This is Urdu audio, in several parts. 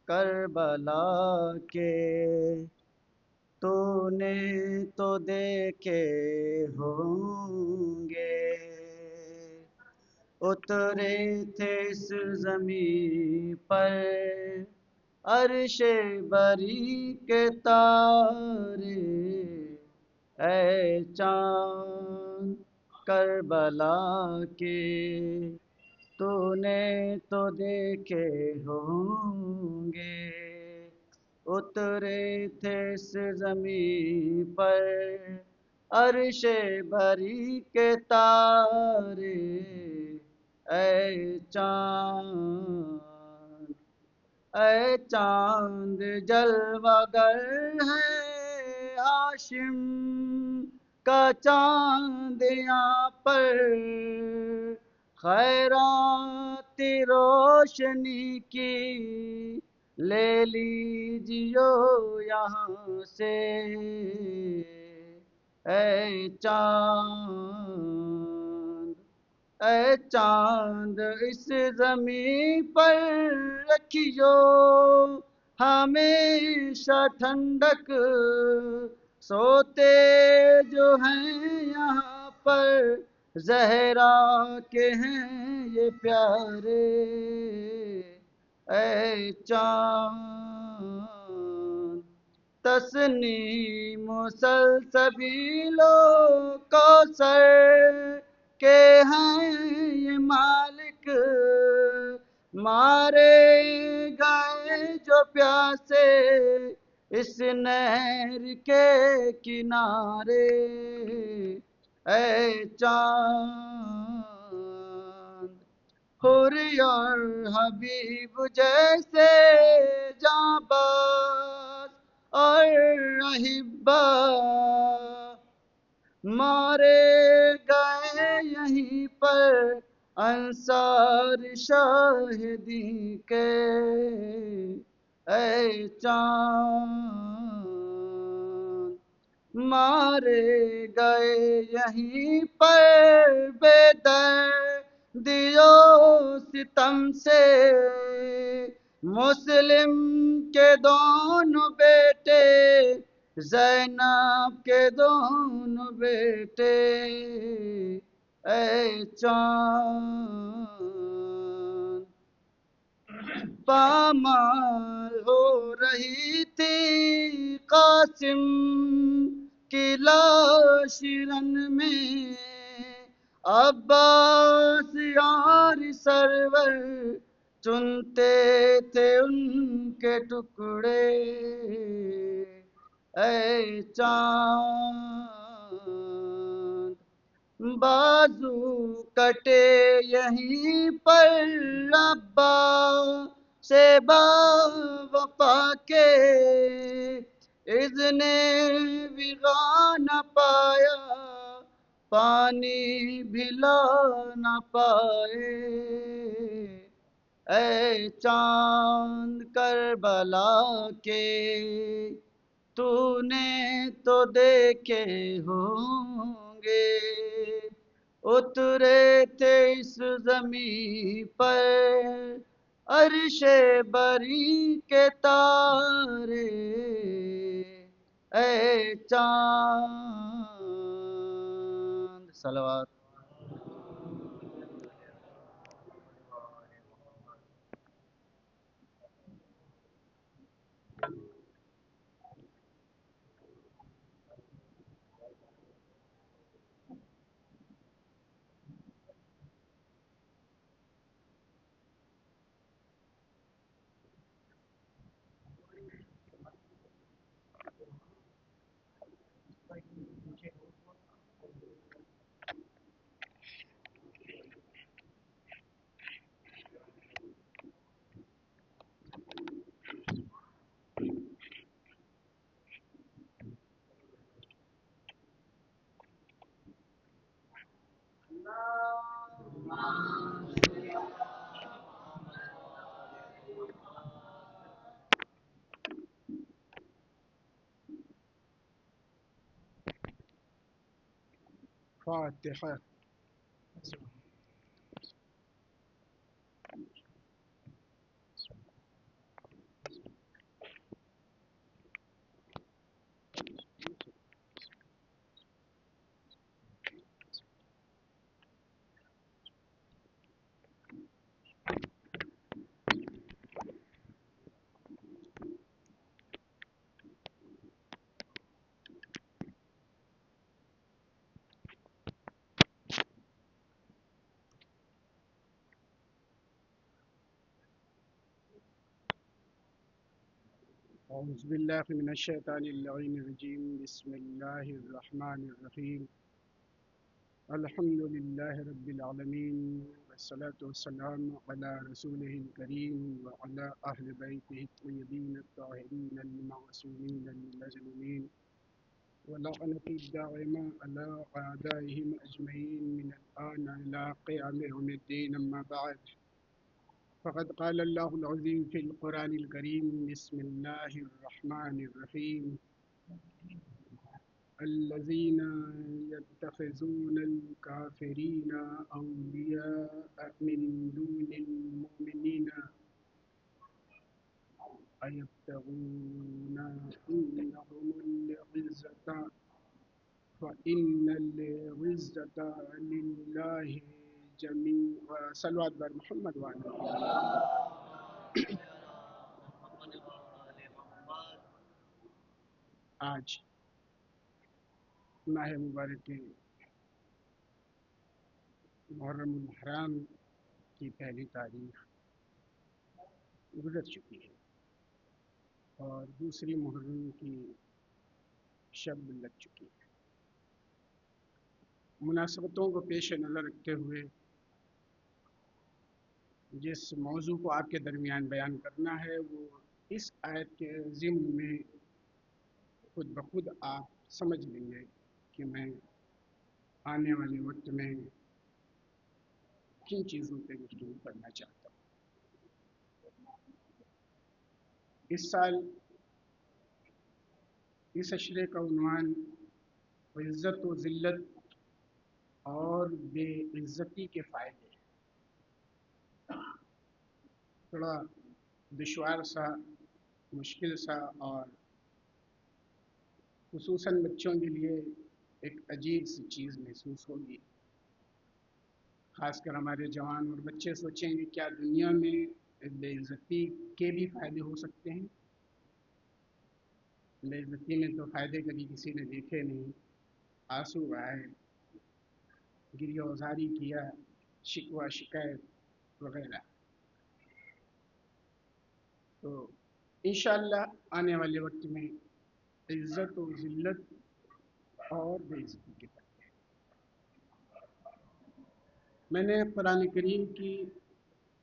کربلا کے تو نے تو دیکھے ہوں گے، اترے تھے اس زمین پر عرش بری کے تارے، اے چاند کربلا کے تو نے تو دیکھے ہوں گے، اترے تھے اس زمین پر عرش بری کے تارے، اے چاند، اے چاند جلوہ گر ہے ہاشم کا چاند یہاں پر، خیرات روشنی کی لے لیجیو یہاں سے، اے چاند، اے چاند اس زمین پر رکھیو ہمیشہ ٹھنڈک، سوتے جو ہیں یہاں پر زہرا کے ہیں یہ پیارے، اے چاند تسنیم سلسبیل و کوثر کے ہیں یہ مالک، مارے گئے جو پیاسے اس نہر کے کنارے، اے چاند حوری اور حبیب جیسے جاں باز اور احبا مارے گئے یہیں پر انصار شاہدی کے، اے چاند مارے گئے یہیں پر بے دردیو ستم سے، مسلم کے دونوں بیٹے زینب کے دونوں بیٹے، اے چاند پامال ہو رہی تھی قاسم کی لاش رن میں، عباس یار سرور چنتے تھے ان کے ٹکڑے، اے چاند بازو کٹے یہیں پر عباس سے با وفا کے، اذن وغا نہ پایا پانی بھی لا نہ پائے، اے چاند کربلا کے تو نے تو دیکھے ہوں گے، اترے تھے اس زمین پر عرش بری کے تارے، اے چاند صلوات فاتحة. أعوذ بالله من الشيطان اللعين الرجيم. بسم الله الرحمن الرحيم. الحمد لله رب العالمين، والصلاة والسلام على رسوله الكريم وعلى أهل بيته الطيبين الطاهرين المعصومين المظلومين، ولعنة الدائمة على أعدائهم أجمعين من الآن إلى قيام يوم الدين. أما بعد، فقد قال الله العظيم في القرآن الكريم: بسم الله الرحمن الرحيم. الذين يتخذون الكافرين أولياء من دون المؤمنين أيبتغون عندهم العزة فإن العزة لله جميعا. صلوات بر محمد وعلى آج ماہ مبارک محرم الحرام کی پہلی تاریخ گزر چکی ہے اور دوسری محرم کی شب لگ چکی ہے۔ مناسبتوں کو پیش نظر رکھتے ہوئے جس موضوع کو آپ کے درمیان بیان کرنا ہے وہ اس آیت کے ضمن میں خود بخود آپ سمجھ لیں گے کہ میں آنے والے وقت میں کن چیزوں پہ گفتگو کرنا چاہتا ہوں۔ اس سال اس اشرے کا عنوان عزت و ذلت اور بے عزتی کے فائدے، تھوڑا دشوار سا، مشکل سا اور خصوصاً بچوں کے لیے ایک عجیب سی چیز محسوس ہوگی۔ خاص کر ہمارے جوان اور بچے سوچیں گے کیا دنیا میں بے عزتی کے بھی فائدے ہو سکتے ہیں؟ بے عزتی میں تو فائدے کبھی کسی نے دیکھے نہیں، آنسو آئے، گریہ وزاری کیا، شکوہ شکایت وغیرہ۔ تو انشاءاللہ آنے والے وقت میں عزت و ذلت اور بے عزتی کے فائدے، میں نے قرآن کریم کی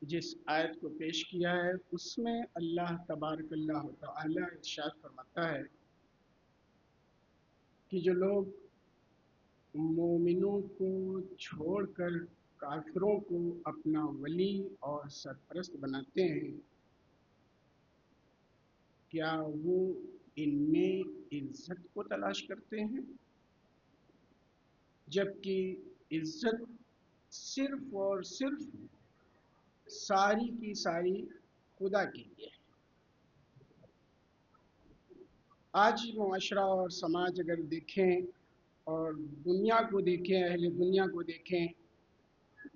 جس آیت کو پیش کیا ہے اس میں اللہ تبارک اللہ تعالی ارشاد فرماتا ہے کہ جو لوگ مومنوں کو چھوڑ کر کافروں کو اپنا ولی اور سرپرست بناتے ہیں، کیا وہ ان میں عزت کو تلاش کرتے ہیں؟ جبکہ عزت صرف اور صرف ساری کی ساری خدا کے لیے ہے۔ آج معاشرہ اور سماج اگر دیکھیں اور دنیا کو دیکھیں، اہل دنیا کو دیکھیں،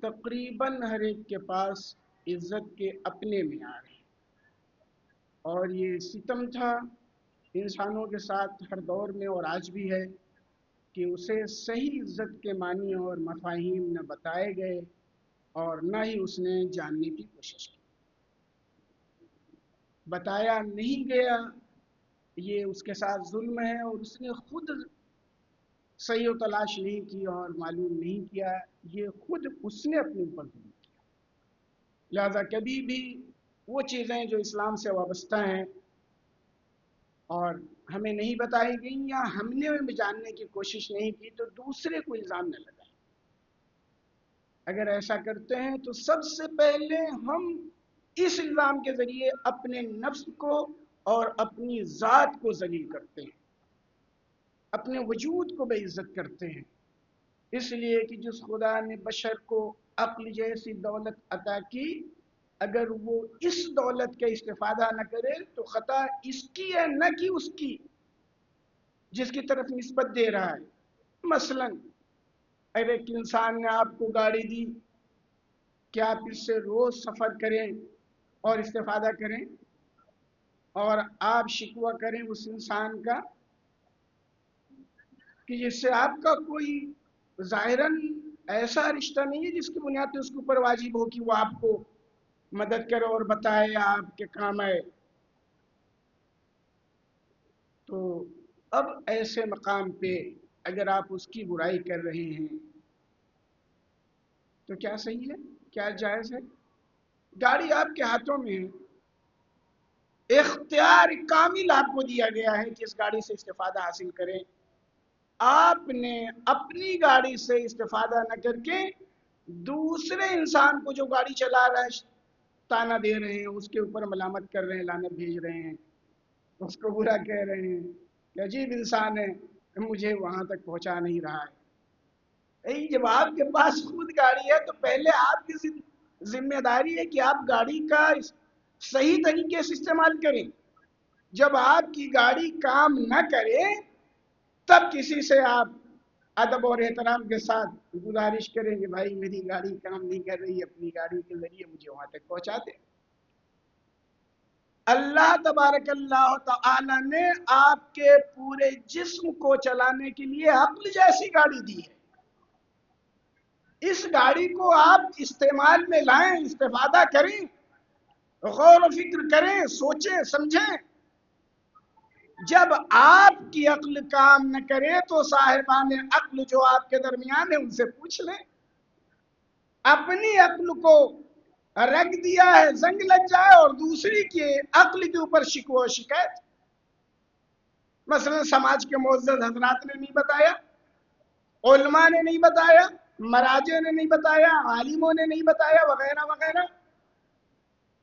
تقریباً ہر ایک کے پاس عزت کے اپنے معیار ہیں، اور یہ ستم تھا انسانوں کے ساتھ ہر دور میں اور آج بھی ہے کہ اسے صحیح عزت کے معنی اور مفاہیم نہ بتائے گئے اور نہ ہی اس نے جاننے کی کوشش کی۔ بتایا نہیں گیا، یہ اس کے ساتھ ظلم ہے، اور اس نے خود صحیح و تلاش نہیں کی اور معلوم نہیں کیا، یہ خود اس نے اپنے اوپر ظلم کیا۔ لہذا کبھی بھی وہ چیزیں جو اسلام سے وابستہ ہیں اور ہمیں نہیں بتائی گئیں یا ہم نے جاننے کی کوشش نہیں کی تو دوسرے کو الزام نہ لگائیں۔ اگر ایسا کرتے ہیں تو سب سے پہلے ہم اس الزام کے ذریعے اپنے نفس کو اور اپنی ذات کو ذلیل کرتے ہیں، اپنے وجود کو بے عزت کرتے ہیں، اس لیے کہ جس خدا نے بشر کو عقل جیسی دولت عطا کی، اگر وہ اس دولت کا استفادہ نہ کرے تو خطا اس کی ہے نہ کہ اس کی جس کی طرف نسبت دے رہا ہے۔ مثلا اگر ایک انسان نے آپ کو گاڑی دی کہ آپ اس سے روز سفر کریں اور استفادہ کریں، اور آپ شکوہ کریں اس انسان کا کہ جس سے آپ کا کوئی ظاہراً ایسا رشتہ نہیں ہے جس کی بنیاد پہ اس کے اوپر واجب ہو کہ وہ آپ کو مدد کرے اور بتائے یا آپ کے کام آئے، تو اب ایسے مقام پہ اگر آپ اس کی برائی کر رہے ہیں تو کیا صحیح ہے، کیا جائز ہے؟ گاڑی آپ کے ہاتھوں میں ہے، اختیار کامل آپ کو دیا گیا ہے کہ اس گاڑی سے استفادہ حاصل کریں. آپ نے اپنی گاڑی سے استفادہ نہ کر کے دوسرے انسان کو جو گاڑی چلا رہا ہے تانا دے رہے ہیں، اس کے اوپر ملامت کر رہے ہیں، لعنت بھیج رہے ہیں، اس کو برا کہہ رہے ہیں کہ عجیب انسان ہے، مجھے وہاں تک پہنچا نہیں رہا ہے. جب آپ کے پاس خود گاڑی ہے تو پہلے آپ کی ذمہ داری ہے کہ آپ گاڑی کا صحیح طریقے سے استعمال کریں. جب آپ کی گاڑی کام نہ کرے تب کسی سے آپ ادب اور احترام کے ساتھ گزارش کریں کہ بھائی میری گاڑی کام نہیں کر رہی، اپنی گاڑی کے ذریعے مجھے وہاں تک پہنچا دیں. اللہ تبارک اللہ تعالی نے آپ کے پورے جسم کو چلانے کے لیے عقل جیسی گاڑی دی ہے. اس گاڑی کو آپ استعمال میں لائیں، استفادہ کریں، غور و فکر کریں، سوچیں سمجھیں. جب آپ کی عقل کام نہ کرے تو صاحبان عقل جو آپ کے درمیان ہیں ان سے پوچھ لیں. اپنی عقل کو رکھ دیا ہے زنگ لگ جائے اور دوسری کے عقل کے اوپر شکوہ و شکایت. مثلا سماج کے معزز حضرات نے نہیں بتایا، علماء نے نہیں بتایا، مراجع نے نہیں بتایا، عالموں نے نہیں بتایا، وغیرہ وغیرہ.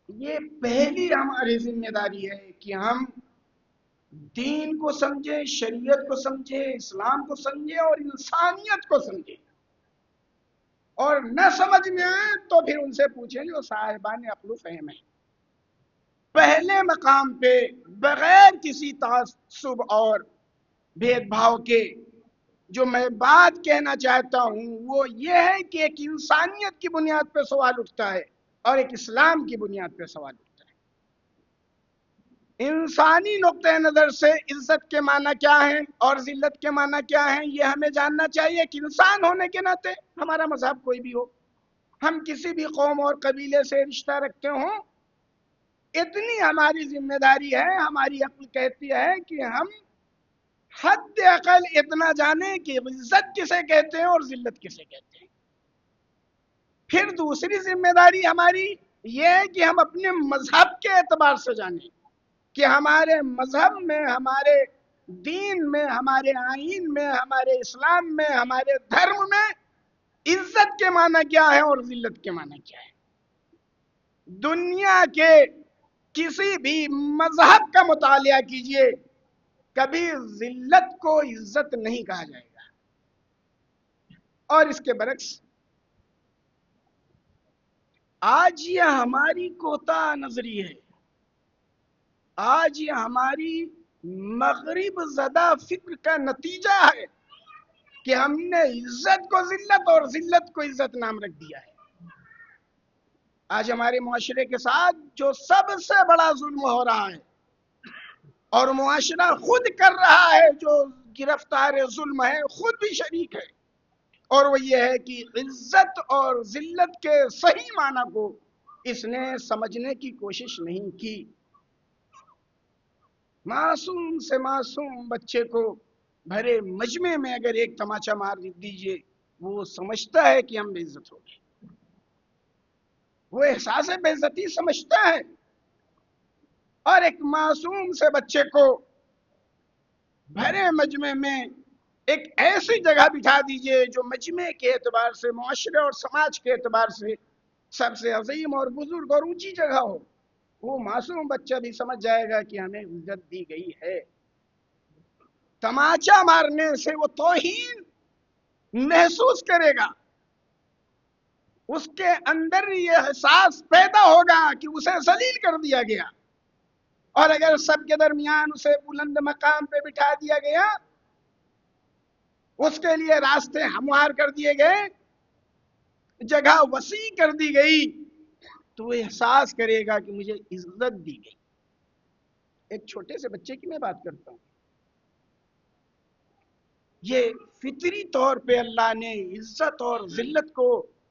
یہ پہلی ہماری ذمہ داری ہے کہ ہم دین کو سمجھیں، شریعت کو سمجھیں، اسلام کو سمجھیں اور انسانیت کو سمجھیں. اور نہ سمجھ میں آئے تو پھر ان سے پوچھیں جو صاحبان عقل و فہم ہیں. پہلے مقام پہ بغیر کسی تعصب اور بھید بھاؤ کے جو میں بات کہنا چاہتا ہوں وہ یہ ہے کہ ایک انسانیت کی بنیاد پہ سوال اٹھتا ہے اور ایک اسلام کی بنیاد پہ سوال اٹھتا ہے. انسانی نقطۂ نظر سے عزت کے معنی کیا ہیں اور ذلت کے معنی کیا ہیں یہ ہمیں جاننا چاہیے کہ انسان ہونے کے ناطے ہمارا مذہب کوئی بھی ہو، ہم کسی بھی قوم اور قبیلے سے رشتہ رکھتے ہوں، اتنی ہماری ذمہ داری ہے، ہماری عقل کہتی ہے کہ ہم حد اقل اتنا جانیں کہ عزت کسے کہتے ہیں اور ذلت کسے کہتے ہیں. پھر دوسری ذمہ داری ہماری یہ ہے کہ ہم اپنے مذہب کے اعتبار سے جانیں کہ ہمارے مذہب میں، ہمارے دین میں، ہمارے آئین میں، ہمارے اسلام میں، ہمارے دھرم میں عزت کے معنی کیا ہے اور ذلت کے معنی کیا ہے. دنیا کے کسی بھی مذہب کا مطالعہ کیجئے، کبھی ذلت کو عزت نہیں کہا جائے گا. اور اس کے برعکس آج یہ ہماری کوتاہ نظری ہے، آج یہ ہماری مغرب زدہ فکر کا نتیجہ ہے کہ ہم نے عزت کو ذلت اور ذلت کو عزت نام رکھ دیا ہے. آج ہمارے معاشرے کے ساتھ جو سب سے بڑا ظلم ہو رہا ہے اور معاشرہ خود کر رہا ہے، جو گرفتار ظلم ہے خود بھی شریک ہے، اور وہ یہ ہے کہ عزت اور ذلت کے صحیح معنی کو اس نے سمجھنے کی کوشش نہیں کی. معصوم سے معصوم بچے کو بھرے مجمع میں اگر ایک تماچا مار دیجئے وہ سمجھتا ہے کہ ہم بے عزت ہو گئے، وہ احساس بے عزتی سمجھتا ہے. اور ایک معصوم سے بچے کو بھرے مجمع میں ایک ایسی جگہ بٹھا دیجئے جو مجمع کے اعتبار سے، معاشرے اور سماج کے اعتبار سے سب سے عظیم اور بزرگ اور اونچی جگہ ہو، وہ معصوم بچہ بھی سمجھ جائے گا کہ ہمیں عزت دی گئی ہے. تماچا مارنے سے وہ توہین محسوس کرے گا، اس کے اندر یہ احساس پیدا ہوگا کہ اسے ذلیل کر دیا گیا. اور اگر سب کے درمیان اسے بلند مقام پہ بٹھا دیا گیا، اس کے لیے راستے ہموار کر دیے گئے، جگہ وسیع کر دی گئی، تو وہ احساس کرے گا کہ مجھے عزت دی گئی. ایک چھوٹے سے بچے کی میں بات کرتا ہوں. یہ فطری طور پہ اللہ نے عزت اور ذلت کو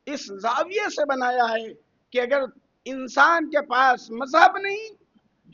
اس زاویے سے بنایا ہے کہ اگر انسان کے پاس مذہب نہیں،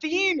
3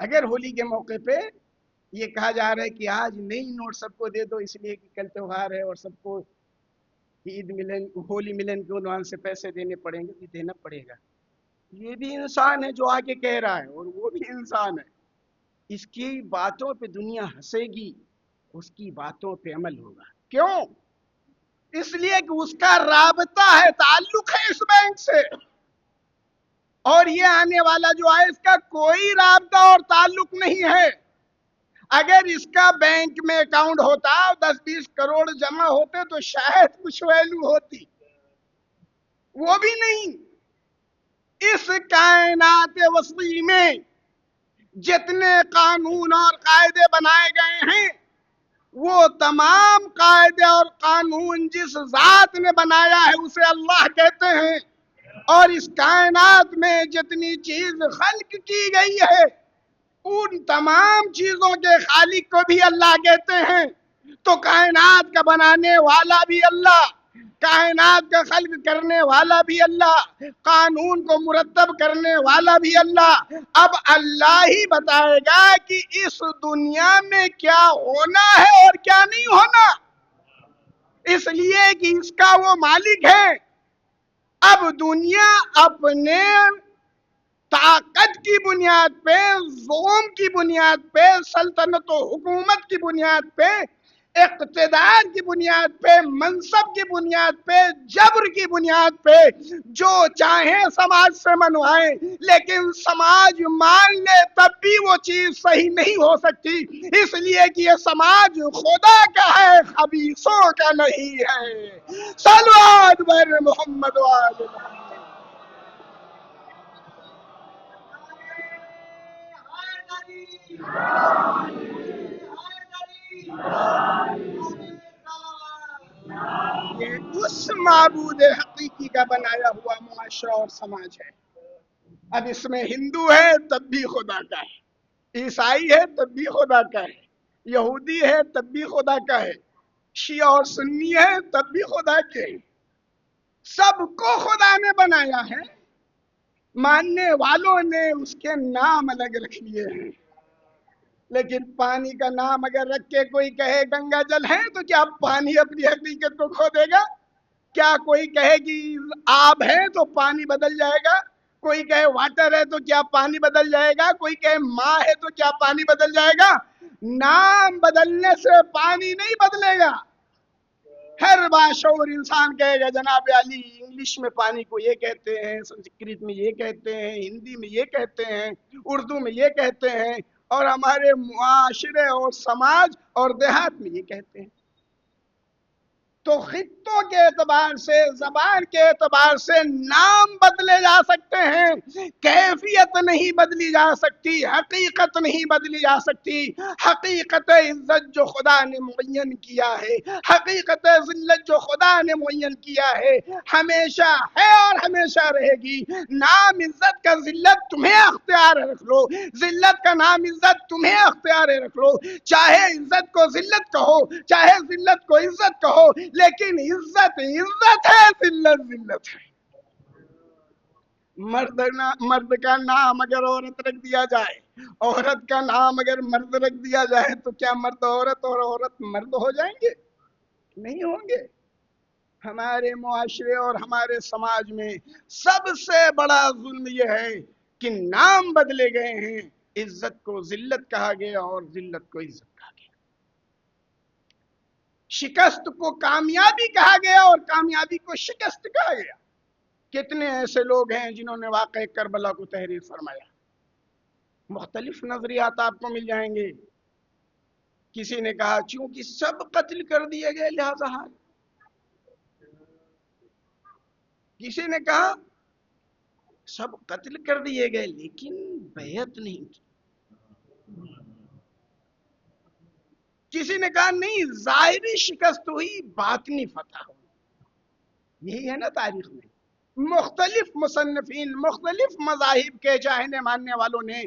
اگر ہولی کے موقع پہ یہ کہا جا رہا ہے کہ آج نئی نوٹ سب کو دے دو اس لیے کہ کل تہوار ہے اور سب کو عید ملن ہولی ملن کے عنوان سے پیسے دینے پڑیں گے، تو دینا پڑے گا. یہ بھی انسان ہے جو آگے کہہ رہا ہے، اور وہ بھی انسان ہے. اس کی باتوں پہ دنیا ہنسے گی، اس کی باتوں پہ عمل ہوگا. کیوں؟ اس لیے کہ اس کا رابطہ ہے، تعلق ہے اس بینک سے، اور یہ آنے والا جو ہے اس کا کوئی رابطہ اور تعلق نہیں ہے. اگر اس کا بینک میں اکاؤنٹ ہوتا 10-20 کروڑ جمع ہوتے تو شاید کچھ ویلو ہوتی، وہ بھی نہیں. اس کائنات وسیع میں جتنے قانون اور قاعدے بنائے گئے ہیں، وہ تمام قاعدے اور قانون جس ذات نے بنایا ہے اسے اللہ کہتے ہیں. اور اس کائنات میں جتنی چیز خلق کی گئی ہے ان تمام چیزوں کے خالق کو بھی اللہ کہتے ہیں. تو کائنات کا بنانے والا بھی اللہ، کائنات کا خلق کرنے والا بھی اللہ، قانون کو مرتب کرنے والا بھی اللہ. اب اللہ ہی بتائے گا کہ اس دنیا میں کیا ہونا ہے اور کیا نہیں ہونا، اس لیے کہ اس کا وہ مالک ہے. اب دنیا اپنے طاقت کی بنیاد پہ، زوم کی بنیاد پہ، سلطنت و حکومت کی بنیاد پہ، اقتدار کی بنیاد پہ، منصب کی بنیاد پہ، جبر کی بنیاد پہ جو چاہیں سماج سے منوائیں، لیکن سماج مان لے تب بھی وہ چیز صحیح نہیں ہو سکتی، اس لیے کہ یہ سماج خدا کا ہے، خبیثوں کا نہیں ہے. صلوات بر محمد و آل محمد. یہ اس معبود حقیقی کا بنایا ہوا معاشرہ اور سماج ہے. اب اس میں ہندو ہے تب بھی خدا کا ہے، عیسائی ہے تب بھی خدا کا ہے، یہودی ہے تب بھی خدا کا ہے، شیعہ اور سنی ہے تب بھی خدا کے ہیں. سب کو خدا نے بنایا ہے، ماننے والوں نے اس کے نام الگ رکھ لیے ہیں. لیکن پانی کا نام اگر رکھ کے کوئی کہے گنگا جل ہے تو کیا پانی اپنی حقیقت کو کھو دے گا؟ کیا کوئی کہے کہ آب ہے تو پانی بدل جائے گا؟ کوئی کہے واٹر ہے تو کیا پانی بدل جائے گا؟ کوئی کہے ماں ہے تو کیا پانی بدل جائے گا؟ نام بدلنے سے پانی نہیں بدلے گا. ہر باشعور انسان کہے گا جناب علی انگلش میں پانی کو یہ کہتے ہیں، سنسکرت میں یہ کہتے ہیں، ہندی میں یہ کہتے ہیں، اردو میں یہ کہتے ہیں، اور ہمارے معاشرے اور سماج اور دیہات میں یہ کہتے ہیں. تو خطوں کے اعتبار سے، زبان کے اعتبار سے نام بدلے جا سکتے ہیں، کیفیت نہیں بدلی جا سکتی، حقیقت نہیں بدلی جا سکتی. حقیقت عزت جو خدا نے معین کیا ہے، حقیقت ذلت جو خدا نے معین کیا ہے، ہمیشہ ہے اور ہمیشہ رہے گی. نام عزت کا ذلت تمہیں اختیار رکھ لو، ذلت کا نام عزت تمہیں اختیار رکھ لو. چاہے عزت کو ذلت کہو، چاہے ذلت کو عزت کہو، لیکن عزت عزت ہے، ذلت ذلت ہے. مرد کا نام اگر عورت رکھ دیا جائے، عورت کا نام اگر مرد رکھ دیا جائے تو کیا مرد عورت اور عورت مرد ہو جائیں گے؟ نہیں ہوں گے. ہمارے معاشرے اور ہمارے سماج میں سب سے بڑا ظلم یہ ہے کہ نام بدلے گئے ہیں، عزت کو ذلت کہا گیا اور ذلت کو عزت کہا گیا. شکست کو کامیابی کہا گیا اور کامیابی کو شکست کہا گیا. کتنے ایسے لوگ ہیں جنہوں نے واقعہ کربلا کو تحریر فرمایا. مختلف نظریات آپ کو مل جائیں گے. کسی نے کہا چونکہ سب قتل کر دیے گئے لہذا حال. کسی نے کہا سب قتل کر دیے گئے لیکن بیعت نہیں کی. کسی نے کہا نہیں ظاہری شکست ہوئی باطنی فتح ہوئی. یہی ہے نا تاریخ میں. مختلف مصنفین، مختلف مذاہب کے چاہنے ماننے والوں نے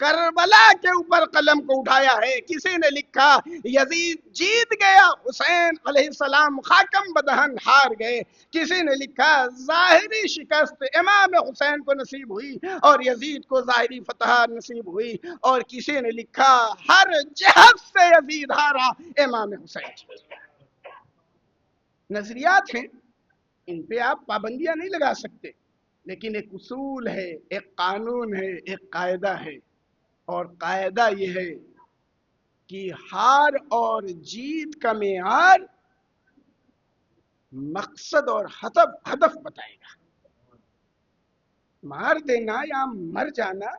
کربلا کے اوپر قلم کو اٹھایا ہے. کسی نے لکھا یزید جیت گیا، حسین علیہ السلام خاکم بدہن ہار گئے. کسی نے لکھا ظاہری شکست امام حسین کو نصیب ہوئی اور یزید کو ظاہری فتح نصیب ہوئی. اور کسی نے لکھا ہر جہت سے یزید ہارا، امام حسین. نظریات ہیں، ان پہ آپ پابندیاں نہیں لگا سکتے، لیکن ایک اصول ہے، ایک قانون ہے، ایک قاعدہ ہے. اور قاعدہ یہ ہے کہ ہار اور جیت کا معیار مقصد اور ہدف بتائے گا. مار دینا یا مر جانا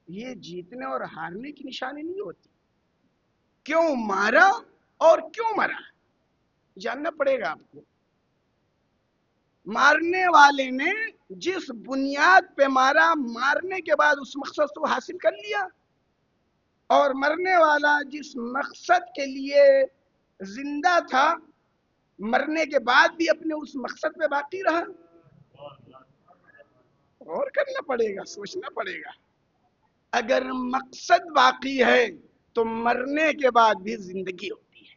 یہ جیتنے اور ہارنے کی نشانی نہیں ہوتی. کیوں مارا اور کیوں مرا جاننا پڑے گا آپ کو. مارنے والے نے جس بنیاد پہ مارا، مارنے کے بعد اس مقصد کو حاصل کر لیا، اور مرنے والا جس مقصد کے لیے زندہ تھا، مرنے کے بعد بھی اپنے اس مقصد پہ باقی رہا. غور کرنا پڑے گا، سوچنا پڑے گا. اگر مقصد باقی ہے تو مرنے کے بعد بھی زندگی ہوتی ہے،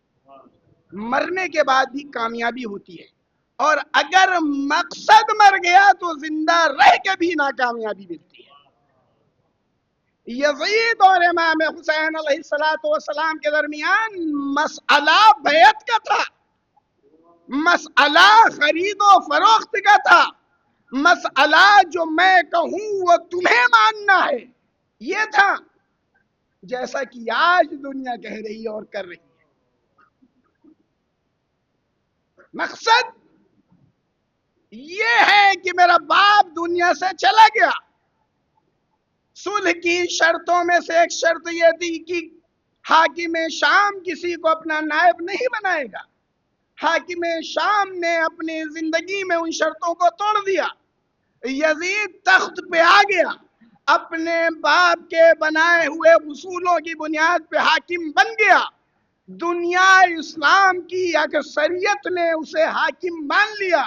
مرنے کے بعد بھی کامیابی ہوتی ہے. اور اگر مقصد مر گیا تو زندہ رہ کے بھی ناکامیابی ملتی ہے. یزید اور امام حسین علیہ السلام کے درمیان مسئلہ بیعت کا تھا، مسئلہ خرید و فروخت کا تھا، مسئلہ جو میں کہوں وہ تمہیں ماننا ہے یہ تھا. جیسا کہ آج دنیا کہہ رہی ہے اور کر رہی ہے. مقصد یہ ہے کہ میرا باپ دنیا سے چلا گیا. صلح کی شرطوں میں سے ایک شرط یہ تھی کہ حاکم شام کسی کو اپنا نائب نہیں بنائے گا. حاکم شام نے اپنی زندگی میں ان شرطوں کو توڑ دیا. یزید تخت پہ آ گیا، اپنے باپ کے بنائے ہوئے اصولوں کی بنیاد پہ حاکم بن گیا. دنیا اسلام کی اکثریت نے اسے حاکم مان لیا.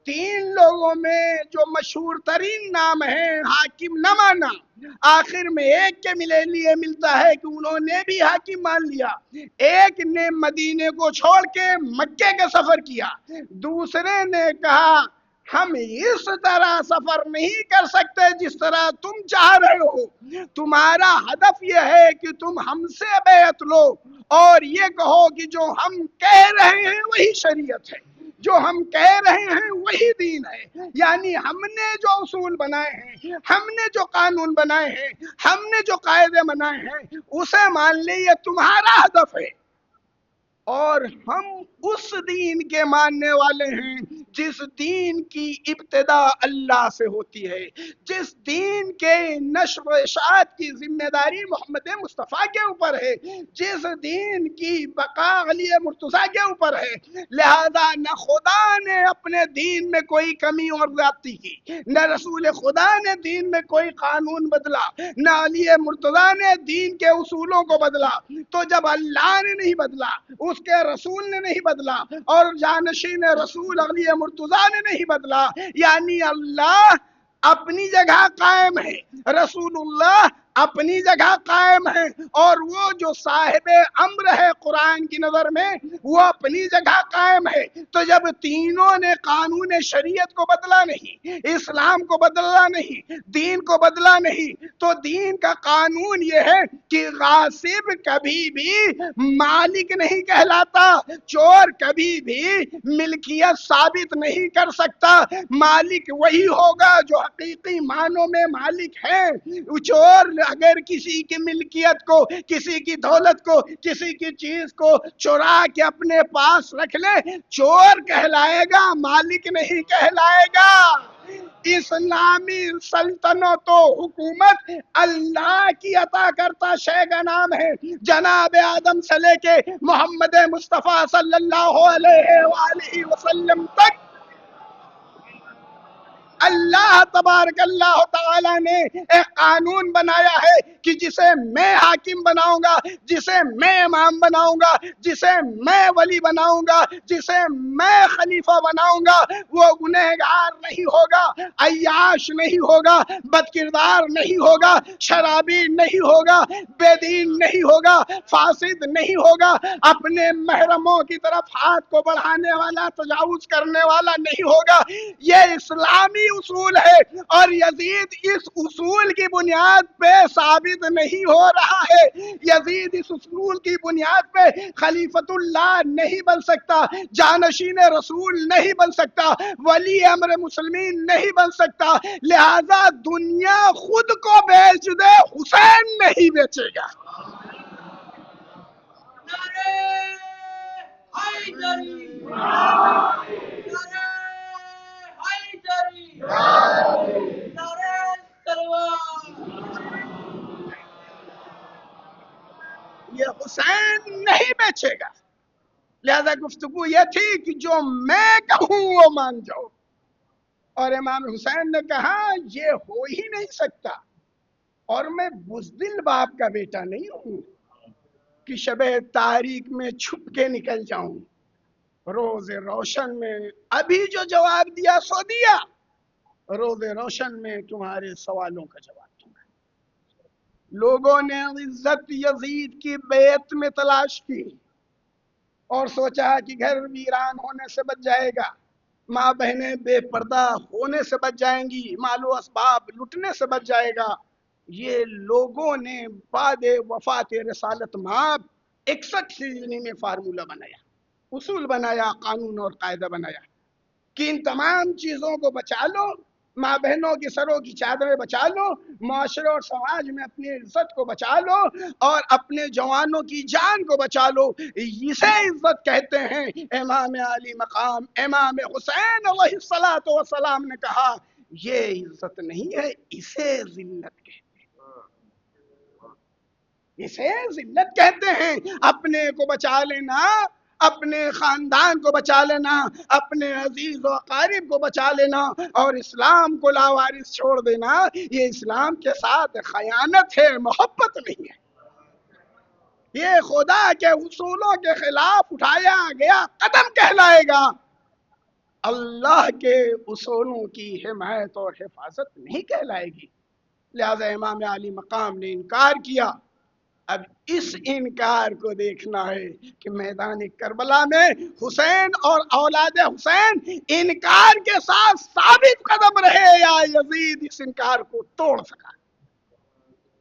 3 لوگوں میں جو مشہور ترین نام ہے حاکم نہ مانا، آخر میں ایک کے لیے ملتا ہے کہ انہوں نے بھی حاکم مان لیا. ایک نے مدینے کو چھوڑ کے مکے کا سفر کیا، دوسرے نے کہا ہم اس طرح سفر نہیں کر سکتے جس طرح تم چاہ رہے ہو، تمہارا ہدف یہ ہے کہ تم ہم سے بیعت لو اور یہ کہو کہ جو ہم کہہ رہے ہیں وہی شریعت ہے، جو ہم کہہ رہے ہیں وہی دین ہے. یعنی ہم نے جو اصول بنائے ہیں، ہم نے جو قانون بنائے ہیں، ہم نے جو قاعدے بنائے ہیں اسے مان لے، یہ تمہارا ہدف ہے. اور ہم اس دین کے ماننے والے ہیں جس دین کی ابتدا اللہ سے ہوتی ہے، جس دین کے نشر و اشاعت کی ذمہ داری محمد مصطفیٰ کے اوپر ہے، جس دین کی بقا علی مرتضیٰ کے اوپر ہے. لہذا نہ خدا نے اپنے دین میں کوئی کمی اور زیادتی کی، نہ رسول خدا نے دین میں کوئی قانون بدلا، نہ علی مرتضیٰ نے دین کے اصولوں کو بدلا. تو جب اللہ نے نہیں بدلا، اس کے رسول نے نہیں بدلا، اور جانشین رسول علی مرتضیٰ نے نہیں بدلا، یعنی اللہ اپنی جگہ قائم ہے، رسول اللہ اپنی جگہ قائم ہے، اور وہ جو صاحب امر ہے قرآن کی نظر میں وہ اپنی جگہ قائم ہے. تو جب تینوں نے قانون شریعت کو بدلا نہیں، اسلام کو بدلا نہیں، دین کو بدلا نہیں، تو دین کا قانون یہ ہے کہ غاصب کبھی بھی مالک نہیں کہلاتا، چور کبھی بھی ملکیت ثابت نہیں کر سکتا. مالک وہی ہوگا جو حقیقی معنوں میں مالک ہے. چور اگر کسی کی ملکیت کو، کسی کی دولت کو، کسی کی چیز کو چرا کے اپنے پاس رکھ لے، چور کہلائے گا، مالک نہیں کہلائے گا. اسلامی سلطنت و حکومت اللہ کی عطا کرتا شے کا نام ہے. جناب آدم سے لے کے محمد مصطفیٰ صلی اللہ علیہ وآلہ وسلم تک اللہ تبارک اللہ تعالی نے ایک قانون بنایا ہے کہ جسے میں حاکم بناؤں گا، جسے میں امام بناؤں گا، جسے میں ولی بناؤں گا، جسے میں خلیفہ بناؤں گا، وہ گنہگار نہیں ہوگا، عیاش نہیں ہوگا، بد کردار نہیں ہوگا، شرابی نہیں ہوگا، بے دین نہیں ہوگا، فاسد نہیں ہوگا، اپنے محرموں کی طرف ہاتھ کو بڑھانے والا، تجاوز کرنے والا نہیں ہوگا۔ یہ اسلامی اصول ہے، اور یزید اس اصول کی بنیاد پہ ثابت نہیں ہو رہا ہے۔ یزید اس اصول کی بنیاد پہ خلیفۃ اللہ نہیں بن سکتا، جانشین رسول نہیں بن سکتا، ولی امر مسلمین نہیں بن سکتا، لہذا دنیا خود کو بیچ دے، حسین نہیں بیچے گا۔ یہ حسین نہیں بیچے گا۔ لہذا گفتگو یہ تھی کہ جو میں کہوں وہ مان جاؤ، اور امام حسین نے کہا یہ ہو ہی نہیں سکتا، اور میں بزدل باپ کا بیٹا نہیں ہوں کہ شب تاریک میں چھپ کے نکل جاؤں، روز روشن میں ابھی جو جواب دیا سو دیا، روز روشن میں تمہارے سوالوں کا جواب دوں گا۔ لوگوں نے عزت یزید کی بیعت میں تلاش کی اور سوچا کہ گھر ویران ہونے سے بچ جائے گا، ماں بہنیں بے پردہ ہونے سے بچ جائیں گی، مال و اسباب لٹنے سے بچ جائے گا۔ یہ لوگوں نے بعد وفات رسالت مآب 61 ہجری میں فارمولہ بنایا، اصول بنایا، قانون اور قاعدہ بنایا کہ ان تمام چیزوں کو بچا لو، ماں بہنوں کی سروں کی چادریں بچا لو، معاشرے اور سماج میں اپنی عزت کو بچا لو، اور اپنے جوانوں کی جان کو بچا لو۔ اسے عزت کہتے ہیں۔ امام علی مقام امام حسین علیہ الصلوۃ والسلام نے کہا یہ عزت نہیں ہے، اسے ذلت کہتے ہیں، اسے ذلت کہتے ہیں۔ اپنے کو بچا لینا، اپنے خاندان کو بچا لینا، اپنے عزیز و اقارب کو بچا لینا، اور اسلام کو لاوارث چھوڑ دینا، یہ اسلام کے ساتھ خیانت ہے، محبت نہیں ہے۔ یہ خدا کے اصولوں کے خلاف اٹھایا گیا قدم کہلائے گا، اللہ کے اصولوں کی حمایت اور حفاظت نہیں کہلائے گی۔ لہذا امام علی مقام نے انکار کیا۔ اب اس انکار کو دیکھنا ہے کہ میدان کربلا میں حسین اور اولاد حسین انکار کے ساتھ ثابت قدم رہے یا یزید اس انکار کو توڑ سکا۔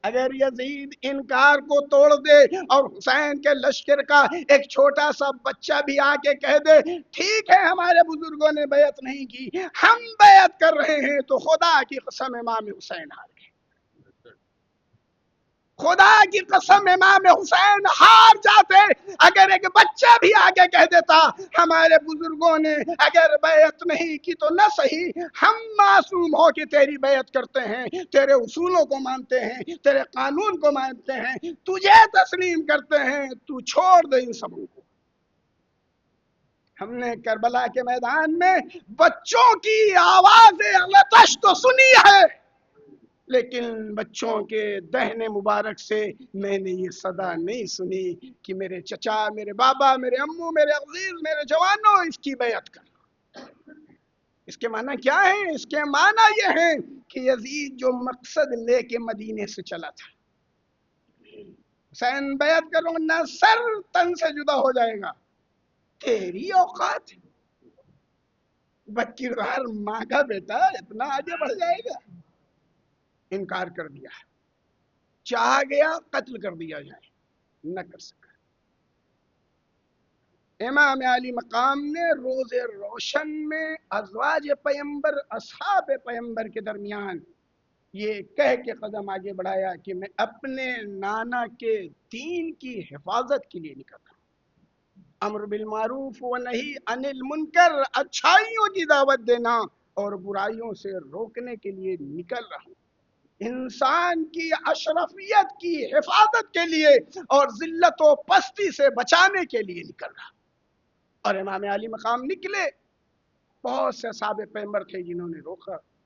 اگر یزید انکار کو توڑ دے اور حسین کے لشکر کا ایک چھوٹا سا بچہ بھی آ کے کہہ دے ٹھیک ہے ہمارے بزرگوں نے بیعت نہیں کی، ہم بیعت کر رہے ہیں، تو خدا کی قسم امام حسین ہار گئے۔ خدا کی قسم امام حسین ہار جاتے اگر ایک بچہ بھی آگے کہہ دیتا ہمارے بزرگوں نے اگر بیعت نہیں کی تو نہ صحیح، ہم معصوم ہو کے تیری بیعت کرتے ہیں، تیرے اصولوں کو مانتے ہیں، تیرے قانون کو مانتے ہیں، تجھے تسلیم کرتے ہیں، تو چھوڑ دے ان سبوں کو۔ ہم نے کربلا کے میدان میں بچوں کی آواز لطش تو سنی ہے، لیکن بچوں کے دہن مبارک سے میں نے یہ صدا نہیں سنی کہ میرے چچا، میرے بابا، میرے امو، میرے عزیز، میرے جوانوں اس کی بیعت کر۔ اس کے معنی کیا ہے؟ اس کے معنی یہ ہے کہ یزید جو مقصد لے کے مدینے سے چلا تھا، حسین بیعت کرو نہ سر تن سے جدا ہو جائے گا، تیری اوقات بد کردار ماں کا بیٹا اتنا آگے بڑھ جائے گا؟ انکار کر دیا، چاہ گیا قتل کر دیا جائے، نہ کر سکا۔ امام علی مقام نے روز روشن میں ازواج پیمبر، اصحاب پیمبر کے درمیان یہ کہہ کے قدم آگے بڑھایا کہ میں اپنے نانا کے دین کی حفاظت کے لیے نکل رہا ہوں، امر بالمعروف و نہی عن المنکر، اچھائیوں کی دعوت دینا اور برائیوں سے روکنے کے لیے نکل رہا ہوں، انسان کی اشرفیت کی حفاظت کے لیے اور ذلت و پستی سے بچانے کے لیے نکل رہا۔ اور امام علی مقام نکلے، بہت سے اصحاب پیغمبر تھے جنہوں نے روکا،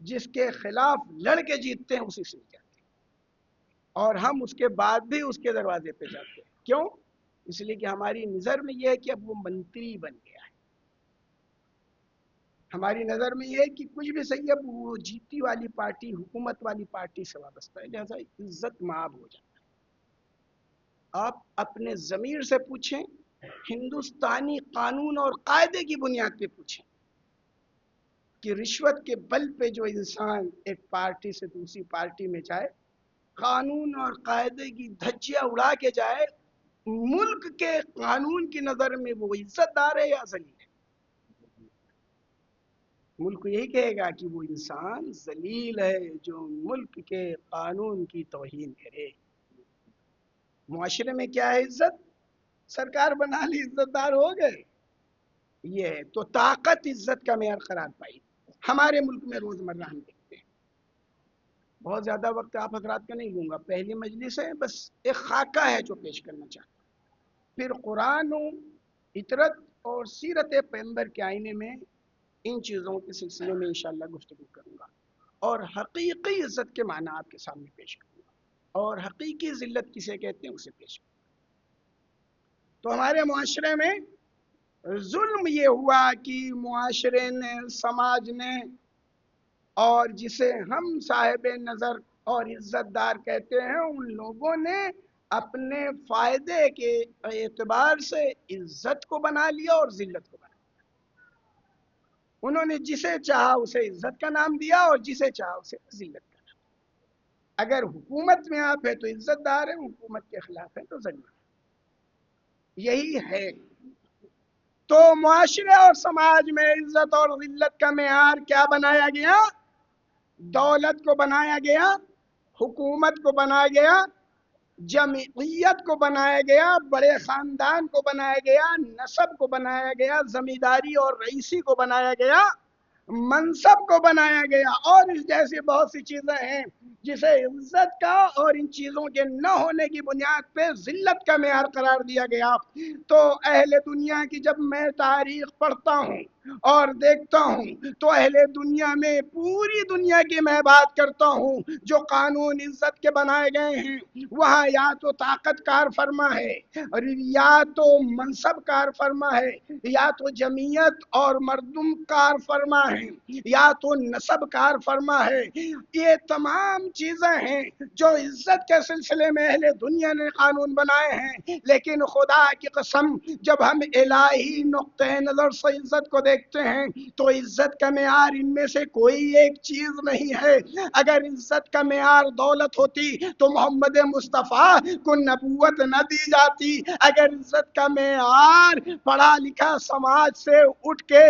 جس کے خلاف لڑ کے جیتتے ہیں اسی سے جاتے ہیں، اور ہم اس کے بعد بھی اس کے دروازے پہ جاتے ہیں۔ کیوں؟ اس لیے کہ ہماری نظر میں یہ ہے کہ اب وہ منتری بن گیا ہے، ہماری نظر میں یہ ہے کہ کچھ بھی صحیح، اب وہ جیتی والی پارٹی، حکومت والی پارٹی سے وابستہ ہے، لہذا عزت مآب ہو جاتا ہے۔ آپ اپنے ضمیر سے پوچھیں، ہندوستانی قانون اور قاعدے کی بنیاد پہ پوچھیں کہ رشوت کے بل پہ جو انسان ایک پارٹی سے دوسری پارٹی میں جائے، قانون اور قاعدے کی دھجیاں اڑا کے جائے، ملک کے قانون کی نظر میں وہ عزت دار ہے یا ذلیل ہے؟ ملک یہی کہے گا کہ وہ انسان ذلیل ہے جو ملک کے قانون کی توہین کرے۔ معاشرے میں کیا ہے عزت؟ سرکار بنا لی، عزت دار ہو گئے، یہ ہے تو طاقت عزت کا معیار قرار پائی۔ ہمارے ملک میں روزمرہ ہم دیکھتے ہیں، بہت زیادہ وقت آپ حضرات کا نہیں لوں گا، پہلی مجلس ہے، بس ایک خاکہ ہے جو پیش کرنا چاہتا ہوں، پھر قرآن و فطرت اور سیرت پیغمبر کے آئینے میں ان چیزوں کے سلسلے میں انشاءاللہ گفتگو کروں گا، اور حقیقی عزت کے معنی آپ کے سامنے پیش کروں گا، اور حقیقی ذلت کسے کہتے ہیں اسے پیش کروں گا۔ تو ہمارے معاشرے میں ظلم یہ ہوا کہ معاشرے نے، سماج نے، اور جسے ہم صاحب نظر اور عزت دار کہتے ہیں، ان لوگوں نے اپنے فائدے کے اعتبار سے عزت کو بنا لیا اور ذلت کو بنا لیا۔ انہوں نے جسے چاہا اسے عزت کا نام دیا اور جسے چاہا اسے ذلت کا نام دیا۔ اگر حکومت میں آپ ہیں تو عزت دار ہیں، حکومت کے خلاف ہیں تو ذلیل ہیں، یہی ہے۔ تو معاشرے اور سماج میں عزت اور ذلت کا معیار کیا بنایا گیا؟ دولت کو بنایا گیا، حکومت کو بنایا گیا، جمعیت کو بنایا گیا، بڑے خاندان کو بنایا گیا، نسب کو بنایا گیا، زمینداری اور رئیسی کو بنایا گیا، منصب کو بنایا گیا، اور اس جیسی بہت سی چیزیں ہیں جسے عزت کا اور ان چیزوں کے نہ ہونے کی بنیاد پہ ذلت کا معیار قرار دیا گیا۔ تو اہل دنیا کی جب میں تاریخ پڑھتا ہوں اور دیکھتا ہوں تو اہل دنیا میں، پوری دنیا کی میں بات کرتا ہوں، جو قانون عزت کے بنائے گئے ہیں وہاں یا تو طاقت کار فرما ہے، اور یا تو منصب کار فرما ہے، یا تو جمعیت اور مردم کار فرما ہے، یا تو نسب کار فرما ہے۔ یہ تمام چیزیں ہیں جو عزت کے سلسلے میں اہل دنیا نے قانون بنائے ہیں، لیکن خدا کی قسم جب ہم الہی نقطہ نظر سے عزت کو دیکھتے ہیں تو عزت کا معیار ان میں سے کوئی ایک چیز نہیں ہے۔ اگر عزت کا معیار دولت ہوتی تو محمد مصطفیٰ کو نبوت نہ دی جاتی۔ اگر عزت کا معیار پڑھا لکھا سماج سے اٹھ کے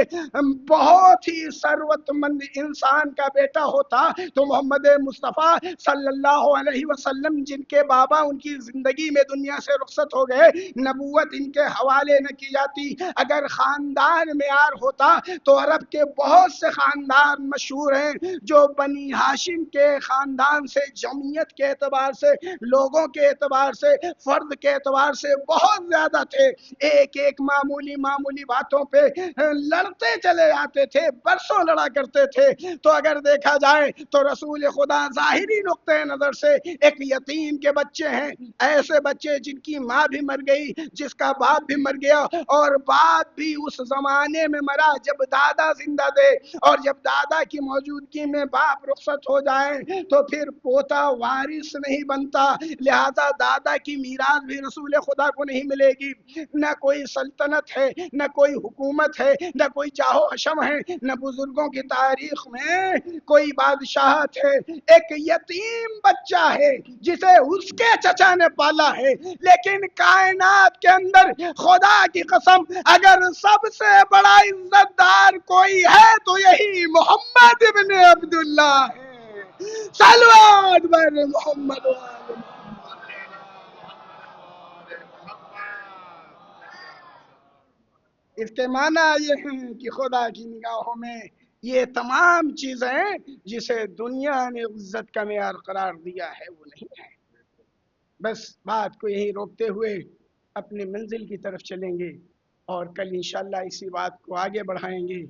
بہت ہی ثروت مند انسان کا بیٹا ہوتا تو محمد مصطفیٰ صلی اللہ علیہ وسلم، جن کے بابا ان کی زندگی میں دنیا سے رخصت ہو گئے، نبوت ان کے حوالے نہ کی جاتی۔ اگر خاندان معیار ہوتا تو عرب کے بہت سے خاندان مشہور ہیں جو بنی ہاشم کے خاندان سے جمعیت کے اعتبار سے، لوگوں کے اعتبار سے، فرد کے اعتبار سے بہت زیادہ تھے، ایک ایک معمولی باتوں پہ لڑتے چلے جاتے تھے، برسوں لڑا کرتے تھے۔ تو اگر دیکھا جائے تو رسول خدا ظاہری نقطۂ نظر سے ایک یتیم کے بچے ہیں، ایسے بچے جن کی ماں بھی مر گئی، جس کا باپ بھی مر گیا، اور باپ بھی اس زمانے میں مرا جب دادا زندہ تھے، اور جب دادا کی موجودگی میں باپ رخصت ہو جائے تو پھر پوتا وارث نہیں بنتا، لہذا دادا کی میراث بھی رسول خدا کو نہیں ملے گی۔ نہ کوئی سلطنت ہے، نہ کوئی حکومت ہے، نہ کوئی چاہو حشم ہے، نہ بزرگوں کی تاریخ میں کوئی بادشاہت ہے۔ ایک یتیم بچہ ہے جسے اس کے چچا نے پالا ہے، لیکن کائنات کے اندر خدا کی قسم اگر سب سے بڑا عزت دار کوئی ہے تو یہی محمد ابن عبداللہ ہے۔ صلوات بر محمد وآل محمد۔ اس کے معنی یہ ہیں کہ خدا کی نگاہوں میں یہ تمام چیزیں جسے دنیا نے عزت کا معیار قرار دیا ہے وہ نہیں ہے۔ بس بات کو یہی روکتے ہوئے اپنی منزل کی طرف چلیں گے، اور کل انشاءاللہ اسی بات کو آگے بڑھائیں گے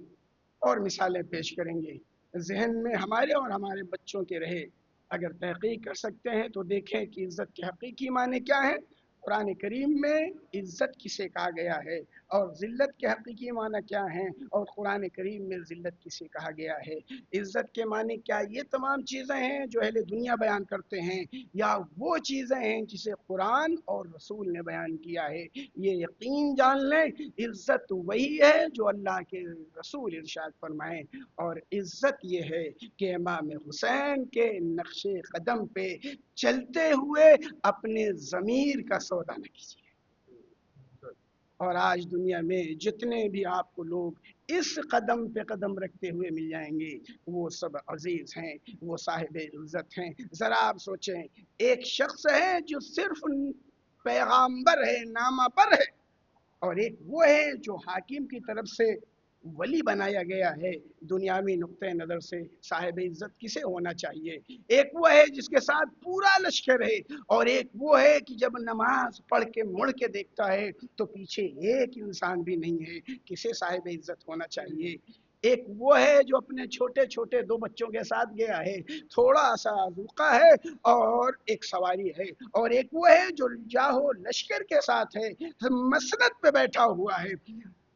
اور مثالیں پیش کریں گے۔ ذہن میں ہمارے اور ہمارے بچوں کے رہے. اگر تحقیق کر سکتے ہیں تو دیکھیں کہ عزت کے حقیقی معنی کیا ہیں. قرآن کریم میں عزت کسے کہا گیا ہے اور ذلت کے حقیقی معنی کیا ہیں, اور قرآن کریم میں ذلت کسے کہا گیا ہے. عزت کے معنی کیا یہ تمام چیزیں ہیں جو اہل دنیا بیان کرتے ہیں, یا وہ چیزیں ہیں جسے قرآن اور رسول نے بیان کیا ہے. یہ یقین جان لیں, عزت وہی ہے جو اللہ کے رسول ارشاد فرمائیں, اور عزت یہ ہے کہ امام حسین کے نقش قدم پہ چلتے ہوئے اپنے ضمیر کا سودا نہ کیجیے. اور آج دنیا میں جتنے بھی آپ کو لوگ اس قدم پہ قدم رکھتے ہوئے مل جائیں گے, وہ سب عزیز ہیں, وہ صاحب عزت ہیں. ذرا آپ سوچیں, ایک شخص ہے جو صرف پیغامبر ہے, نامہ پر ہے, اور ایک وہ ہے جو حاکم کی طرف سے ولی بنایا گیا ہے. دنیاوی نقطۂ نظر سے صاحب عزت کسے ہونا چاہیے؟ ایک وہ ہے جس کے ساتھ پورا لشکر ہے, اور ایک وہ ہے کہ جب نماز پڑھ کے مڑ کے دیکھتا ہے تو پیچھے ایک انسان بھی نہیں ہے. کسے صاحب عزت ہونا چاہیے؟ ایک وہ ہے جو اپنے چھوٹے چھوٹے 2 بچوں کے ساتھ گیا ہے, تھوڑا سا روکا ہے اور ایک سواری ہے, اور ایک وہ ہے جو جاہو لشکر کے ساتھ ہے, مسند پہ بیٹھا ہوا ہے.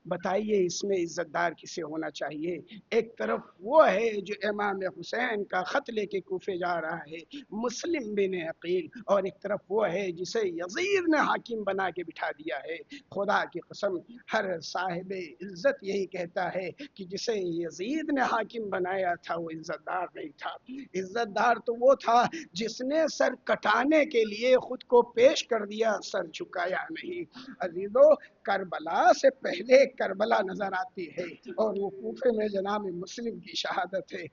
بتائیے اس میں عزت دار کسے ہونا چاہیے؟ ایک طرف وہ ہے جو امام حسین کا خط لے کے کوفے جا رہا ہے, مسلم بن عقیل, اور ایک طرف وہ ہے جسے یزید نے حاکم بنا کے بٹھا دیا ہے. خدا کی قسم, ہر صاحب عزت یہی کہتا ہے کہ جسے یزید نے حاکم بنایا تھا وہ عزت دار نہیں تھا. عزت دار تو وہ تھا جس نے سر کٹانے کے لیے خود کو پیش کر دیا, سر جھکایا نہیں. عزیزو, کربلا سے پہلے کربلا نظر آتی ہے, اور وہ کوفے میں جناب مسلم کی شہادت ہے.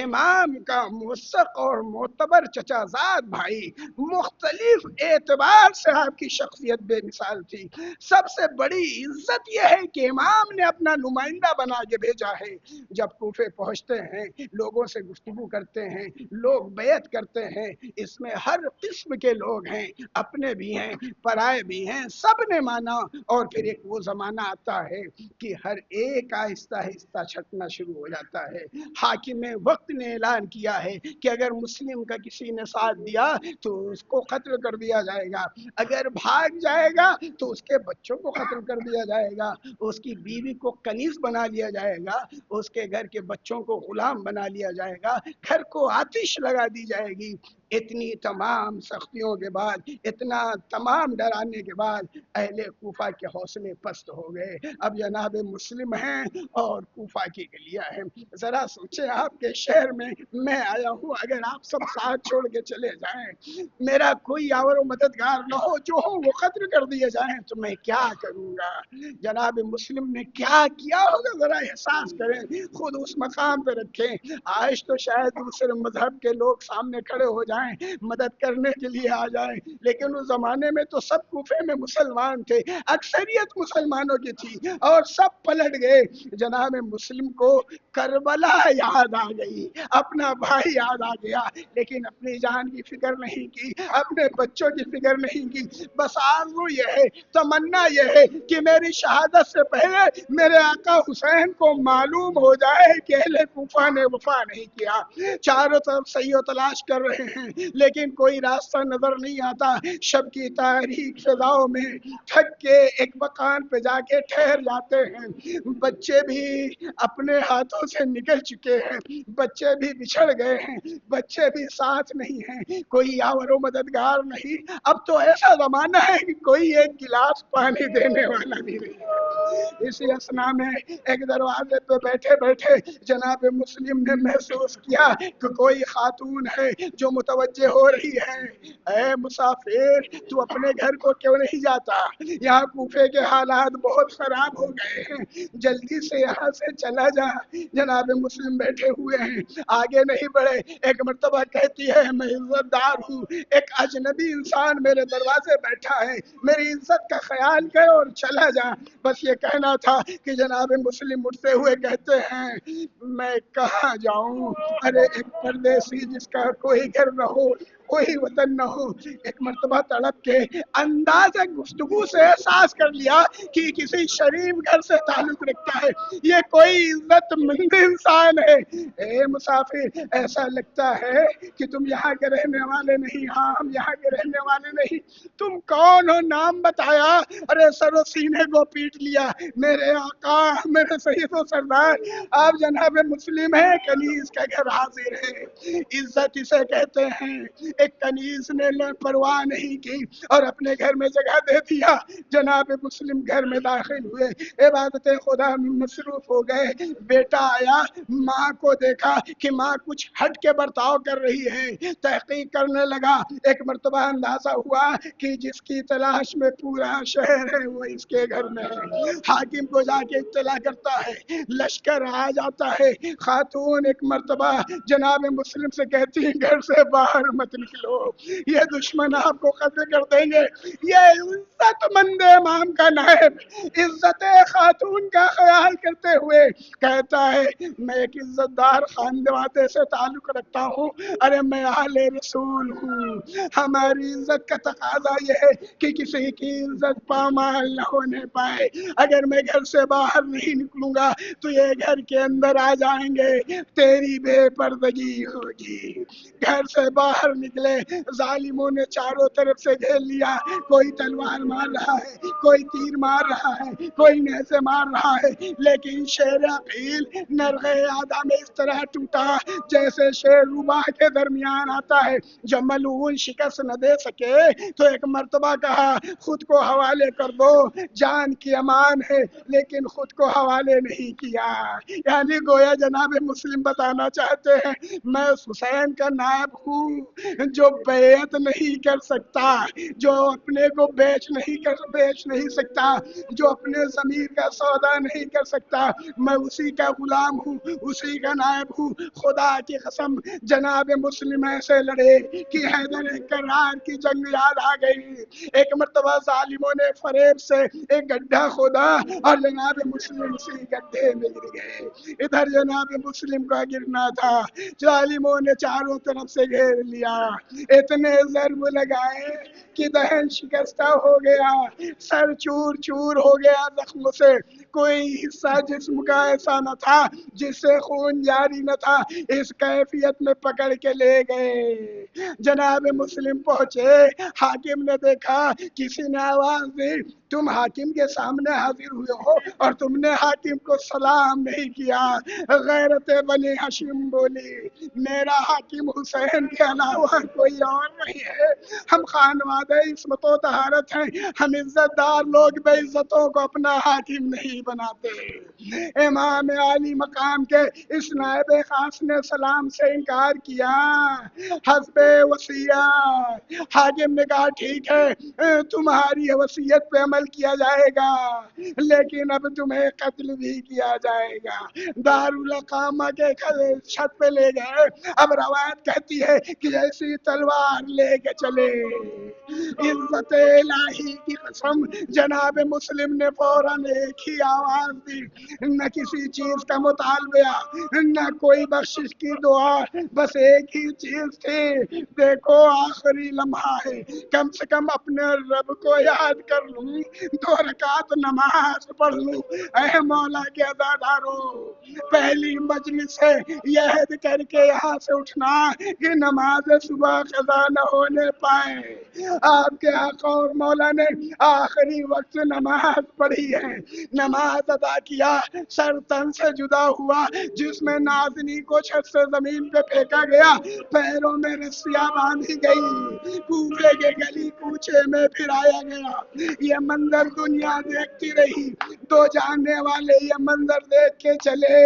امام کا موثق اور معتبر چچا زاد بھائی, مختلف اعتبار سے آپ کی شخصیت بے مثال تھی. سب سے بڑی عزت یہ ہے کہ امام نے اپنا نمائندہ بنا کے بھیجا ہے. جب کوفے پہنچتے ہیں, لوگوں سے گفتگو کرتے ہیں, لوگ بیعت کرتے ہیں, اس میں ہر قسم کے لوگ ہیں, اپنے بھی ہیں, پرائے بھی ہیں, سب نے مانا. اور پھر ایک وہ زمانہ آتا ہے کہ ہر ایک آہستہ آہستہ چھٹنا شروع ہو جاتا ہے. حاکم وقت نے اعلان کیا ہے کہ اگر مسلم کا کسی نے ساتھ دیا تو اس کو قتل کر دیا جائے گا, اگر بھاگ جائے گا تو اس کے بچوں کو قتل کر دیا جائے گا, اس کی بیوی کو کنیز بنا لیا جائے گا, اس کے گھر کے بچوں کو غلام بنا لیا جائے گا, گھر کو آتش لگا دی جائے گی. اتنی تمام سختیوں کے بعد, اتنا تمام ڈرانے کے بعد اہل کوفہ کے حوصلے پست ہو گئے. اب جناب مسلم ہیں اور کوفہ کی گلیاں ہیں. ذرا سوچیں, آپ کے شہر میں آیا ہوں, اگر آپ سب ساتھ چھوڑ کے چلے جائیں, میرا کوئی آور و مددگار نہ ہو, جو ہو وہ قتل کر دیے جائیں, تو میں کیا کروں گا؟ جناب مسلم نے کیا کیا ہوگا ذرا احساس کریں, خود اس مقام پہ رکھیں. آج تو شاید دوسرے مذہب کے لوگ سامنے کھڑے ہو جائیں, مدد کرنے کے لیے آ جائیں, لیکن اس زمانے میں تو سب کوفے میں مسلمان تھے, اکثریت مسلمانوں کی تھی, اور سب پلٹ گئے. جناب مسلم کو کربلا یاد آ گئی, اپنا بھائی یاد آ گیا, لیکن اپنی جان کی فکر نہیں کی, اپنے بچوں کی فکر نہیں کی. بس آرزو یہ ہے, تمنا یہ ہے کہ میری شہادت سے پہلے میرے آقا حسین کو معلوم ہو جائے کہ اہل کوفہ نے وفا نہیں کیا. چاروں طرف سعی و تلاش کر رہے ہیں, لیکن کوئی راستہ نظر نہیں آتا. شب کی تاریک فضاؤں میں تھک کے ایک مکان پہ جا کے ٹھہر جاتے ہیں. بچے بھی اپنے ہاتھوں سے نکل چکے ہیں, بچے بھی بچھڑ گئے ہیں, بچے بھی ساتھ نہیں ہیں, کوئی یاور و مددگار نہیں. اب تو ایسا زمانہ ہے کہ کوئی ایک گلاس پانی دینے والا بھی نہیں. اسی اسنا میں ایک دروازے پہ بیٹھے بیٹھے جناب مسلم نے محسوس کیا کہ کوئی خاتون ہے جو متوجہ ہو رہی ہے. اے مسافر, تو اپنے گھر کو کیوں نہیں جاتا؟ یہاں کوفے کے حالات بہت خراب ہو گئے ہیں, جلدی سے یہاں سے چلا جا. جناب مسلم بیٹھے ہوئے ہیں, آگے نہیں بڑھے. ایک مرتبہ کہتی ہے, میں عزت دار ہوں, ایک اجنبی انسان میرے دروازے بیٹھا ہے, میری عزت کا خیال کر اور چلا جا. بس یہ کہنا تھا کہ جناب مسلم اٹھتے ہوئے کہتے ہیں, میں کہاں جاؤں؟ ارے ایک پردیسی جس کا کوئی گھر نہ ہو, کوئی وطن نہ ہو. ایک مرتبہ تڑپ کے انداز گفتگو سے احساس کر لیا کہ کسی شریف گھر سے تعلق رکھتا ہے, یہ کوئی عزت مند انسان ہے. اے مسافر, ایسا لگتا ہے کہ تم یہاں کے رہنے والے نہیں. ہاں, ہم یہاں کے رہنے والے نہیں. تم کون ہو؟ نام بتایا. ارے سر و سینے کو پیٹ لیا. میرے آقا, میرے سید و سردار, آپ جناب مسلم ہیں, کنیز کا گھر حاضر ہے. عزت اسے کہتے ہیں. ایک کنیز نے پرواہ نہیں کی اور اپنے گھر میں جگہ دے دیا. جناب مسلم گھر میں داخل ہوئے, عبادت خدا میں مصروف ہو گئے. بیٹا آیا, ماں کو دیکھا کہ ماں کچھ ہٹ کے برتاؤ کر رہی ہے. تحقیق کرنے لگا. ایک مرتبہ اندازہ ہوا کہ جس کی تلاش میں پورا شہر ہے وہ اس کے گھر میں ہے. حاکم کو جا کے اطلاع کرتا ہے, لشکر آ جاتا ہے. خاتون ایک مرتبہ جناب مسلم سے کہتی ہے گھر سے باہر مت نکلو, یہ دشمن آپ کو قتل کر دیں گے. یہ عزت مند امام کا نائب عزت خاتون کا خیال کرتے ہوئے کہتا ہے میں ایک عزت دار خاندان سے تعلق رکھتا ہوں. ارے میں اہل رسول ہوں. ہماری عزت کا تقاضا یہ ہے کہ کسی کی عزت پامال نہ ہونے پائے. اگر میں گھر سے باہر نہیں نکلوں گا تو یہ گھر کے اندر آ جائیں گے, تیری بے پردگی ہوگی. گھر سے باہر نکلے, ظالموں نے چاروں طرف سے گھیر لیا. کوئی تلوار مار رہا ہے, کوئی تیر مار رہا ہے, کوئی نیزے مار رہا ہے, لیکن شیر عقیل نرغے آدم میں اس طرح ٹوٹا جیسے شیر روباہ کے درمیان آتا ہے. جب ملعون شکست نہ دے سکے تو ایک مرتبہ کہا خود کو حوالے کر دو, جان کی امان ہے, لیکن خود کو حوالے نہیں کیا. یعنی گویا جناب مسلم بتانا چاہتے ہیں میں اس حسین کا نائب ہوں جو بیعت نہیں کر سکتا, جو اپنے کو بیچ نہیں سکتا, جو اپنے ضمیر کا سودا نہیں کر سکتا. میں اسی کا غلام ہوں, اسی کا نائب ہوں. خدا کی قسم جناب مسلم ایسے لڑے کہ حیدر کرار کی جنگ یاد آ گئی. ایک مرتبہ ظالموں نے فریب سے ایک گڈھا کھودا اور جناب مسلم اسی گڈھے میں گر گئے. ادھر جناب مسلم کا گرنا تھا, ظالموں نے چاروں طرف سے گھیر لیا. اتنے ضرب لگائے کہ دہن شکستہ ہو گیا, سر چور چور ہو گیا زخم سے. کوئی حصہ جسم کا ایسا نہ تھا جس سے خون جاری نہ تھا. اس کیفیت میں پکڑ کے لے گئے. جناب مسلم پہنچے, حاکم نے دیکھا, کسی نے آواز دی تم حاکم کے سامنے حاضر ہوئے ہو اور تم نے حاکم کو سلام نہیں کیا. غیرت بنی ہاشم بولی میرا حاکم حسین کے علاوہ کوئی اور نہیں ہے. ہم خانوادہ عصمت و طہارت ہیں, ہم عزت دار لوگ بے عزتوں کو اپنا حاکم نہیں بناتے. امام عالی مقام کے اس نائب خاص نے سلام سے انکار کیا. حسب وصیت, حاکم نے کہا ٹھیک ہے تمہاری وصیت پہ عمل کیا جائے گا, لیکن اب تمہیں قتل بھی کیا جائے گا. دارالاقامہ کے چھت پہ لے گئے. اب روایت کہتی ہے کہ جیسی تلوار لے کے چلے. عزت الہی کی قسم جناب مسلم نے فوراً ایک ہی آواز دی, نہ کسی چیز کا مطالبہ نہ کوئی بخشش کی دعا, بس ایک ہی چیز تھی دیکھو آخری لمحہ ہے, کم سے کم اپنے رب کو یاد کر لوں, 2 رکعت نماز پڑھ لوں. اے مولا کے عزادارو, پہلی مجلس ہے, یہ عہد کر کے یہاں سے اٹھنا کہ نماز صبح قضا نہ ہونے پائے. آپ کے آقا اور مولا نے آخری وقت نماز پڑھی ہے, نماز ادا کیا, سر تن سے جدا ہوا, جس میں نازنی کو چھت سے زمین پہ پھینکا گیا, پیروں میں رسیاں باندھی گئی, کوفے کے گلی کوچے میں پھرایا گیا. یہ منظر دنیا دیکھتی رہی. 2 جاننے والے یہ منظر دیکھ کے چلے,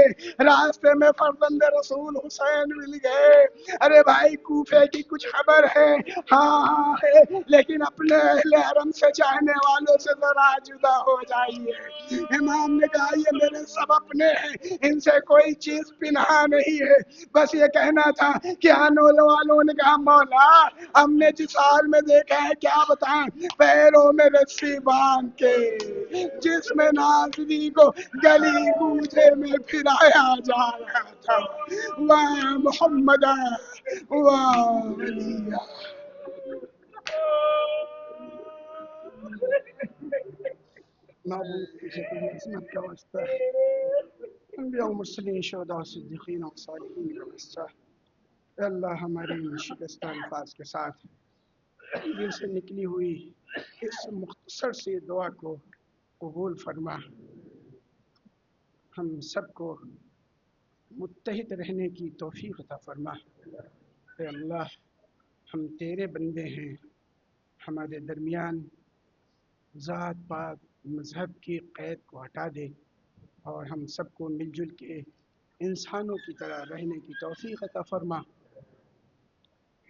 راستے میں فرزند رسول حسین مل گئے. ارے بھائی کوفے کی کچھ خبر ہے؟ ہاں ہے, لیکن اپنے اہل حرم سے چاہنے والوں سے ذرا جدا ہو جائیے. امام نے کہا یہ میرے سب اپنے ہیں, ان سے کوئی چیز پنہا نہیں ہے, بس یہ کہنا تھا کہ آنے والوں نے کہا مولا ہم نے جس حال میں دیکھا ہے کیا بتائیں, پیروں میں رسی باندھ کے جس میں نازنی کو گلی کوچے میں پھرایا جا رہا تھا. واہ محمد واہ علی معبود تجھے تیری عظمت کا واسطہ ہے، انبیاء و مرسلین شہداء و صدیقین و صالحین کا واسطہ ہے۔ اے اللہ ہمارے ان شکستہ الفاظ کے ساتھ دل سے نکلی ہوئی اس مختصر سی دعا کو قبول فرما، ہم سب کو متحد رہنے کی توفیق عطا فرما۔ اے اللہ ہم تیرے بندے ہیں، ہمارے درمیان ذات پات مذہب کی قید کو ہٹا دے اور ہم سب کو مل جل کے انسانوں کی طرح رہنے کی توفیق عطا فرما۔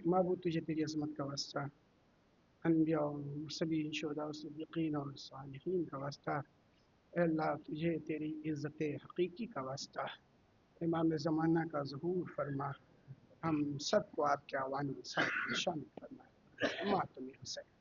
معبود تجھے تیری عظمت کا واسطہ، انبیاء و مرسلین شہداء و صدیقین اور صالحین کا واسطہ، اے اللہ تجھے تیری عزت حقیقی کا واسطہ، امام زمانہ کا ظہور فرما، ہم سب کو آپ کے اعوان میں شامل فرما۔ ماتم حسین۔